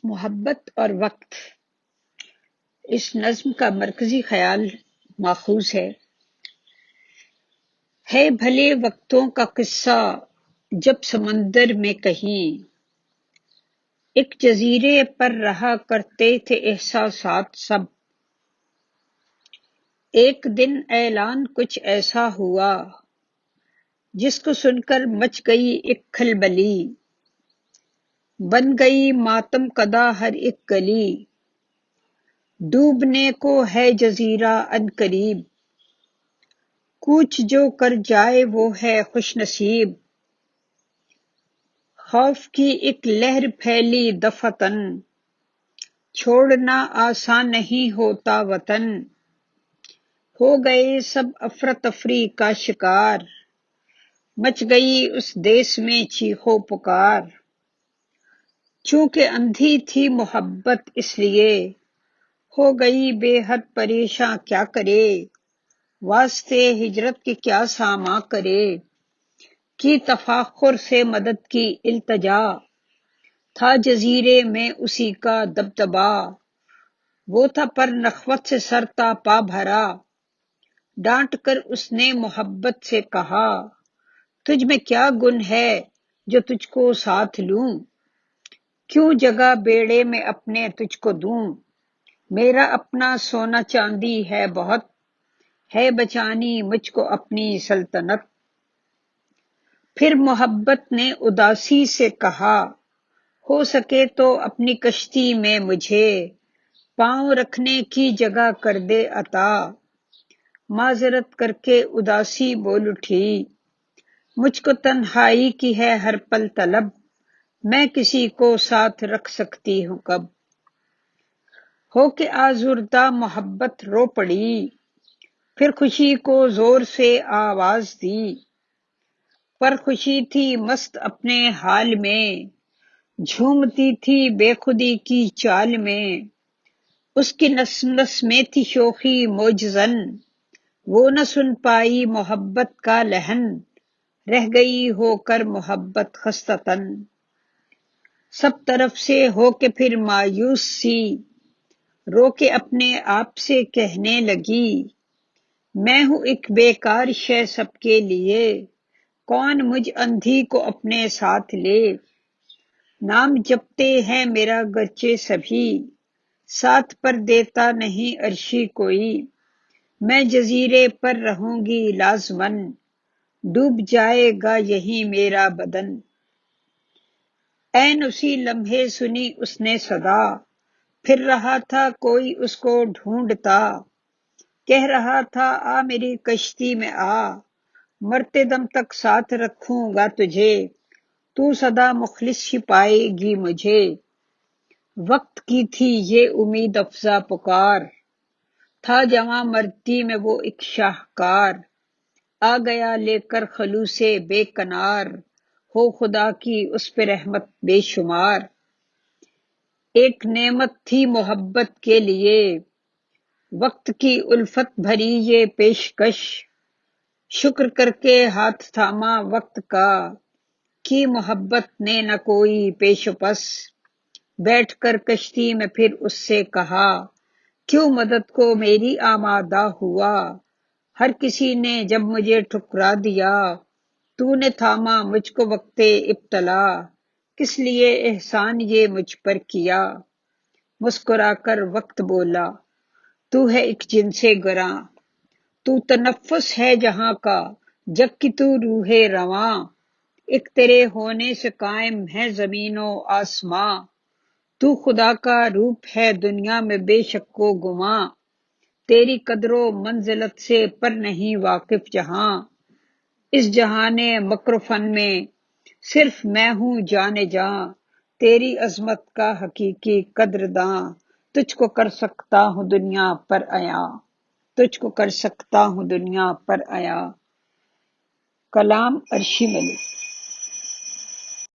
محبت اور وقت، اس نظم کا مرکزی خیال ماخوذ ہے بھلے وقتوں کا قصہ جب سمندر میں کہیں ایک جزیرے پر رہا کرتے تھے احساسات سب، ایک دن اعلان کچھ ایسا ہوا جس کو سن کر مچ گئی ایک کھلبلی، بن گئی ماتم کدا ہر ایک گلی، ڈوبنے کو ہے جزیرہ عنقریب، کوچ جو کر جائے وہ ہے خوش نصیب، خوف کی ایک لہر پھیلی دفعتاً، چھوڑنا آسان نہیں ہوتا وطن، ہو گئے سب افراتفری کا شکار، مچ گئی اس دیس میں چیخو پکار، چونکہ اندھی تھی محبت اس لیے ہو گئی بے حد پریشاں، کیا کرے واسطے ہجرت کے کیا ساماں کرے، کی تفاخر سے مدد کی التجا، تھا جزیرے میں اسی کا دبدبا، وہ تھا پر نخوت سے سر تا پا بھرا، ڈانٹ کر اس نے محبت سے کہا تجھ میں کیا گن ہے جو تجھ کو ساتھ لوں، کیوں جگہ بیڑے میں اپنے تجھ کو دوں، میرا اپنا سونا چاندی ہے بہت، ہے بچانی مجھ کو اپنی سلطنت، پھر محبت نے اداسی سے کہا ہو سکے تو اپنی کشتی میں مجھے پاؤں رکھنے کی جگہ کر دے عطا، معذرت کر کے اداسی بول اٹھی مجھ کو تنہائی کی ہے ہر پل طلب، میں کسی کو ساتھ رکھ سکتی ہوں کب، ہو کے آزردہ محبت رو پڑی، پھر خوشی کو زور سے آواز دی، پر خوشی تھی مست اپنے حال میں، جھومتی تھی بے خودی کی چال میں، اس کی نس نس میں تھی شوخی موجزن، وہ نہ سن پائی محبت کا لحن، رہ گئی ہو کر محبت خستہ تن، سب طرف سے ہو کے پھر مایوس سی، رو کے اپنے آپ سے کہنے لگی میں ہوں ایک بیکار شے سب کے لیے، کون مجھ اندھی کو اپنے ساتھ لے، نام جپتے ہیں میرا گرچہ سبھی، ساتھ پر دیتا نہیں عرشی کوئی، میں جزیرے پر رہوں گی لازماً، ڈوب جائے گا یہی میرا بدن، عین اسی لمحے سنی اس نے صدا، پھر رہا تھا کوئی اس کو ڈھونڈتا، کہہ رہا تھا آ میری کشتی میں آ، مرتے دم تک ساتھ رکھوں گا تجھے، تو سدا مخلص ہی پائے گی مجھے، وقت کی تھی یہ امید افزا پکار، تھا جواں مرتی میں وہ ایک شاہکار، آ گیا لے کر خلوص بے کنار، ہو خدا کی اس پہ رحمت بے شمار، ایک نعمت تھی محبت کے لیے، وقت کی الفت بھری یہ پیشکش، شکر کر کے ہاتھ تھاما وقت کا، کی محبت نے نہ کوئی پیش و پس، بیٹھ کر کشتی میں پھر اس سے کہا کیوں مدد کو میری آمادہ ہوا، ہر کسی نے جب مجھے ٹھکرا دیا، تو نے تھاما مجھ کو وقت ابتلا، کس لیے احسان یہ مجھ پر کیا، مسکرا کر وقت بولا تو ہے ایک جنس گراں، تو تنفس ہے جہاں کا جگ کی تو روح رواں، ایک تیرے ہونے سے قائم ہے زمین و آسماں، تو خدا کا روپ ہے دنیا میں بے شک و گماں، تیری قدر و منزلت سے پر نہیں واقف جہاں، اس جہان مکر و فن میں صرف میں ہوں جانے جاں، تیری عظمت کا حقیقی قدرداں، تجھ کو کر سکتا ہوں دنیا پر عیاں، تجھ کو کر سکتا ہوں دنیا پر عیاں، کلام عرشی ملک۔